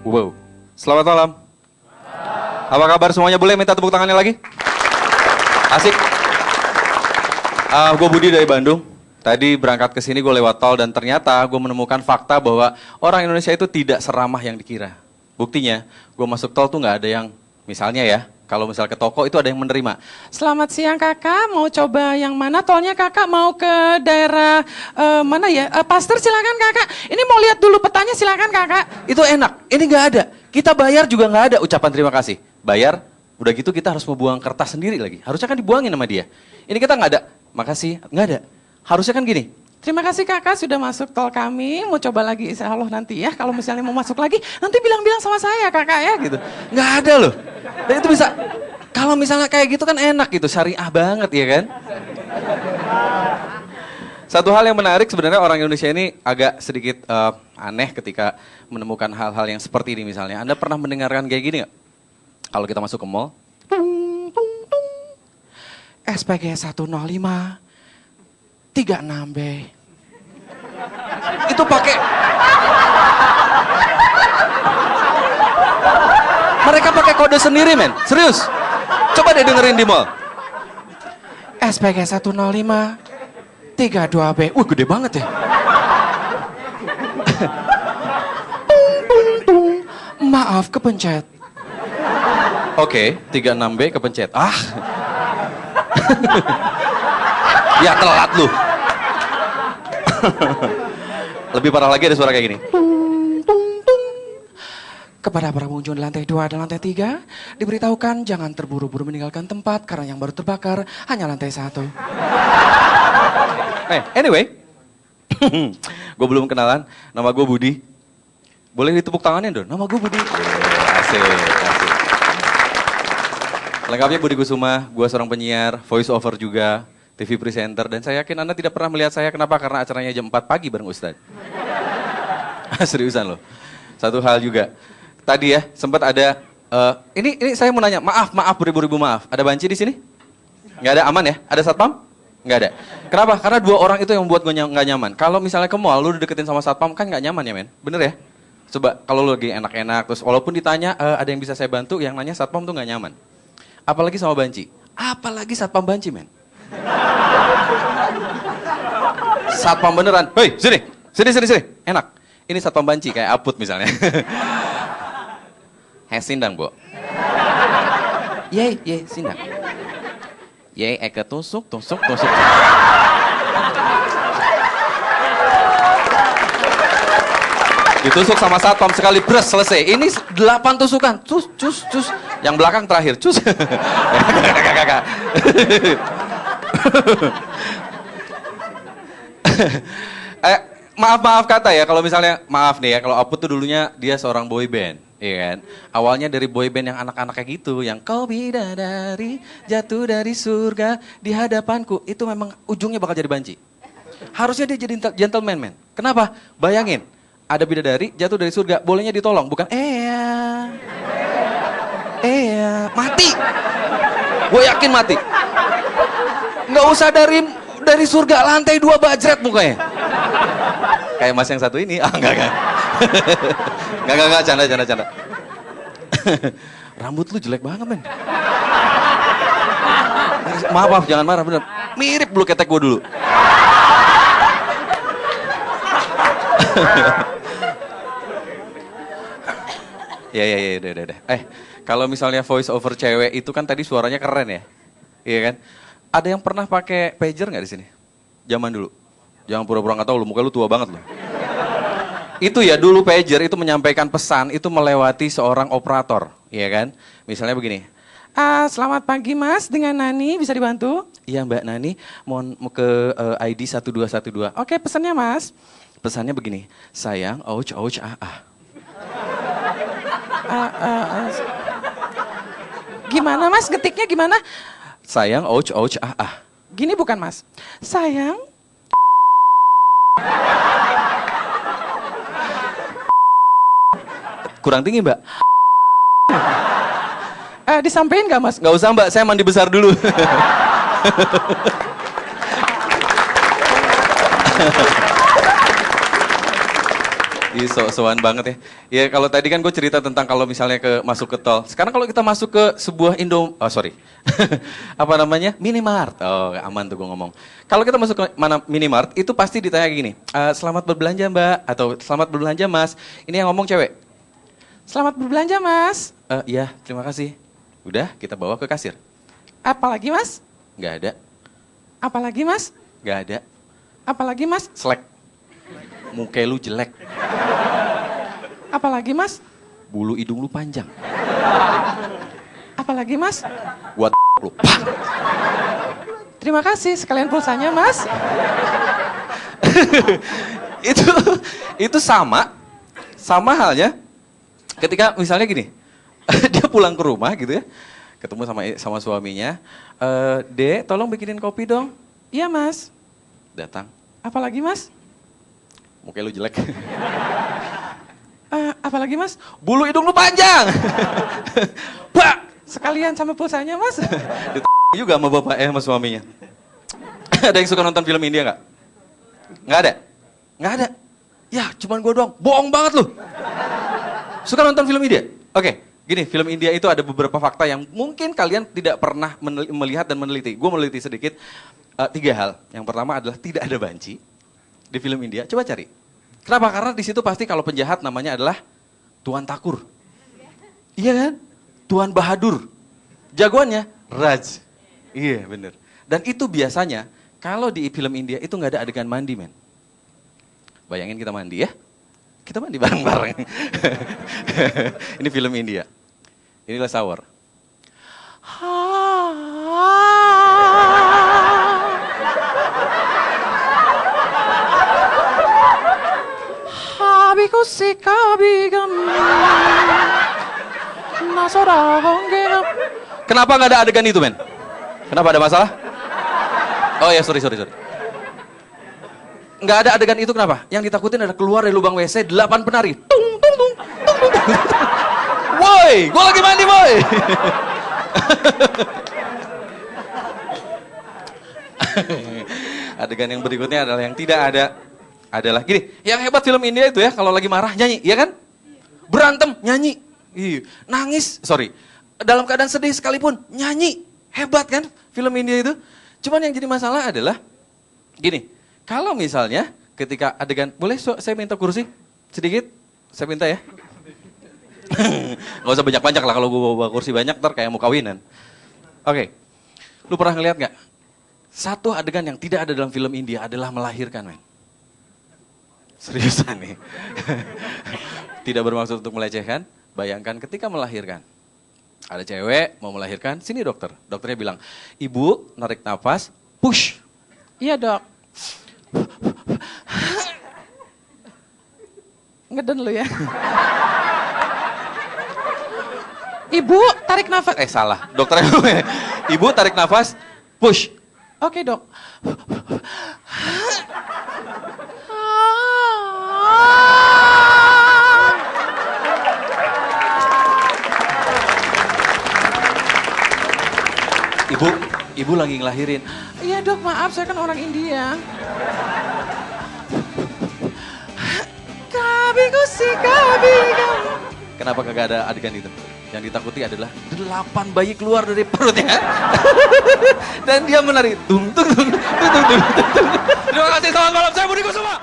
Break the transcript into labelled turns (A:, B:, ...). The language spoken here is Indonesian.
A: Wow. Selamat malam. Apa kabar semuanya? Boleh minta tepuk tangannya lagi? Asik. Gue Budi dari Bandung. Tadi berangkat ke sini gue lewat tol dan ternyata gue menemukan fakta bahwa orang Indonesia itu tidak seramah yang dikira. Buktinya, gue masuk tol tuh nggak ada yang, misalnya ya, kalau misal ke toko itu ada yang menerima. Selamat siang kakak, mau coba yang mana tolnya kakak? Mau ke daerah mana ya? Pasteur silakan kakak. Ini mau lihat dulu petanya silakan kakak. Itu enak, ini nggak ada. Kita bayar juga nggak ada ucapan terima kasih. Bayar, udah gitu kita harus membuang kertas sendiri lagi. Harusnya kan dibuangin sama dia. Ini kita nggak ada, makasih, nggak ada. Harusnya kan gini, terima kasih kakak sudah masuk tol kami, mau coba lagi insya Allah nanti ya. Kalau misalnya mau masuk lagi, nanti bilang-bilang sama saya kakak ya gitu. Nggak ada loh. Dan itu bisa, kalau misalnya kayak gitu kan enak gitu, syariah banget ya kan. Satu hal yang menarik sebenarnya orang Indonesia ini agak sedikit aneh ketika menemukan hal-hal yang seperti ini misalnya. Anda pernah mendengarkan kayak gini nggak? Kalau kita masuk ke mall, SPG 105 36B. Itu pakai mereka pakai kode sendiri men, serius. Coba deh dengerin di mall. SPG 105 32B. Gede banget ya. Maaf kepencet. Oke, 36B kepencet. Ya telat lu. Lebih parah lagi ada suara kayak gini. Kepada para pengunjung di lantai 2 dan lantai 3, diberitahukan jangan terburu-buru meninggalkan tempat karena yang baru terbakar hanya lantai 1. Anyway, gue belum kenalan, nama gue Budi. Boleh ditepuk tangannya dong, nama gue Budi. Asik. Lengkapnya Budi Kusuma, gue seorang penyiar, voice over juga, TV presenter, dan saya yakin Anda tidak pernah melihat saya, kenapa? Karena acaranya jam 4 pagi bareng Ustadz. Seriusan loh. Satu hal juga, tadi ya sempat ada, ini saya mau nanya, maaf beribu-ribu maaf, ada banci di sini? Nggak ada, aman ya? Ada satpam? Nggak ada. Kenapa? Karena 2 orang itu yang membuat gue nggak nyaman. Kalau misalnya ke mall, lu deketin sama satpam kan nggak nyaman ya men? Bener ya? Coba kalau lu lagi enak-enak, terus walaupun ditanya ada yang bisa saya bantu, yang nanya satpam tuh nggak nyaman. Apalagi sama banci, apalagi satpam banci men. Satpam beneran, hei sini, enak. Ini satpam banci kayak Aput misalnya. Sindang, Bo. Ye, sindang. Ye, eke tusuk. Ditusuk sama satpam sekali, bres, selesai. Ini 8 tusukan, cus. Yang belakang terakhir, cus. Kakak. Maaf kata ya, kalau misalnya, maaf nih ya, kalau Aput tuh dulunya dia seorang boy band, iya kan? Awalnya dari boy band yang anak-anak kayak gitu, yang kau bidadari jatuh dari surga di hadapanku, itu memang ujungnya bakal jadi banci. Harusnya dia jadi gentleman, man. Kenapa? Bayangin, ada bidadari jatuh dari surga, bolehnya ditolong, bukan? Mati. Gue yakin mati. Nggak usah dari surga, lantai 2 bajret mukanya. Kayak mas yang satu ini, enggak. Enggak, canda. Rambut lu jelek banget, men. Maaf, jangan marah, bener. Mirip bulu ketek gue dulu. Ya, udah. Kalau misalnya voice over cewek itu kan tadi suaranya keren ya, iya kan? Ada yang pernah pakai pager nggak di sini? Zaman dulu. Jangan pura-pura nggak tahu, muka lu tua banget loh. Itu ya dulu pager itu menyampaikan pesan itu melewati seorang operator, iya kan? Misalnya begini. Selamat pagi mas, dengan Nani bisa dibantu? Iya Mbak Nani, mau ke ID 1212. Oke, pesannya mas. Pesannya begini, sayang, ouch, Gimana mas, ngetiknya gimana? Sayang, ouch, Gini bukan mas, sayang. Kurang tinggi mbak. Disampaikan nggak mas? Nggak usah mbak, saya mandi besar dulu. Ih, so-soan banget ya. Ya kalau tadi kan gue cerita tentang kalau misalnya masuk ke tol. Sekarang kalau kita masuk ke sebuah apa namanya? Minimart. Oh, aman tuh gue ngomong. Kalau kita masuk ke mana Minimart, itu pasti ditanya gini, selamat berbelanja Mbak, atau selamat berbelanja Mas. Ini yang ngomong cewek. Selamat berbelanja Mas. Iya, terima kasih. Udah, kita bawa ke kasir. Apalagi Mas? Nggak ada. Apalagi Mas? Nggak ada. Apalagi Mas? Selek. Muka lu jelek. Apalagi Mas? Bulu hidung lu panjang. Apalagi Mas? Buat lu. Terima kasih, sekalian pulsanya Mas. itu sama halnya ketika misalnya gini, dia pulang ke rumah gitu ya, ketemu sama suaminya, Dek, tolong bikinin kopi dong. Iya Mas. Datang. Apalagi Mas? Muka lu jelek. Apalagi Mas? Bulu hidung lu panjang. Pak, sekalian sama pulsanya Mas. Juga sama bapak sama suaminya. Ada yang suka nonton film India nggak? Nggak ada? Nggak ada? Ya, cuman gue doang. Bohong banget lu. Suka nonton film India? Oke, gini, film India itu ada beberapa fakta yang mungkin kalian tidak pernah melihat dan meneliti. Gue meneliti sedikit. 3 hal. Yang pertama adalah tidak ada banci di film India. Coba cari. Kenapa? Karena di situ pasti kalau penjahat namanya adalah Tuan Takur. Iya kan? Tuan Bahadur. Jagoannya Raj. Iya bener. Dan itu biasanya kalau di film India itu nggak ada adegan mandi, men. Bayangin kita mandi ya. Kita mandi bareng-bareng. Ini film India. Inilah shower. Kenapa nggak ada adegan itu, men? Kenapa, ada masalah? Oh ya, sorry. Nggak ada adegan itu kenapa? Yang ditakutin ada keluar dari lubang WC 8 penari. Tung. Woi, gue lagi mandi, boy. Adegan yang berikutnya adalah yang tidak ada. Adalah gini, yang hebat film India itu ya, kalau lagi marah nyanyi, ya kan? Berantem, nyanyi. Nangis, dalam keadaan sedih sekalipun, nyanyi. Hebat kan film India itu? Cuman yang jadi masalah adalah, gini, kalau misalnya ketika adegan, boleh saya minta kursi sedikit? Saya minta ya. Gak usah banyak-banyak lah, kalau gue bawa kursi banyak, ntar kayak mau kawinan. Oke, lu pernah ngeliat gak? Satu adegan yang tidak ada dalam film India adalah melahirkan, men. Seriusan nih. Tidak bermaksud untuk melecehkan. Bayangkan ketika melahirkan. Ada cewek mau melahirkan, sini dokter. Dokternya bilang, ibu narik nafas, push. Iya dok. Ngeden lu ya. Ibu tarik nafas. Salah. Dokternya. Ibu tarik nafas, push. Oke dok. Ibu lagi ngelahirin. Iya dok, maaf saya kan orang India. Kenapa kagak ada adegan itu? Yang ditakuti adalah 8 bayi keluar dari perutnya. Dan dia menari. Tung. Terima kasih, selamat malam, saya Budi Kusuma.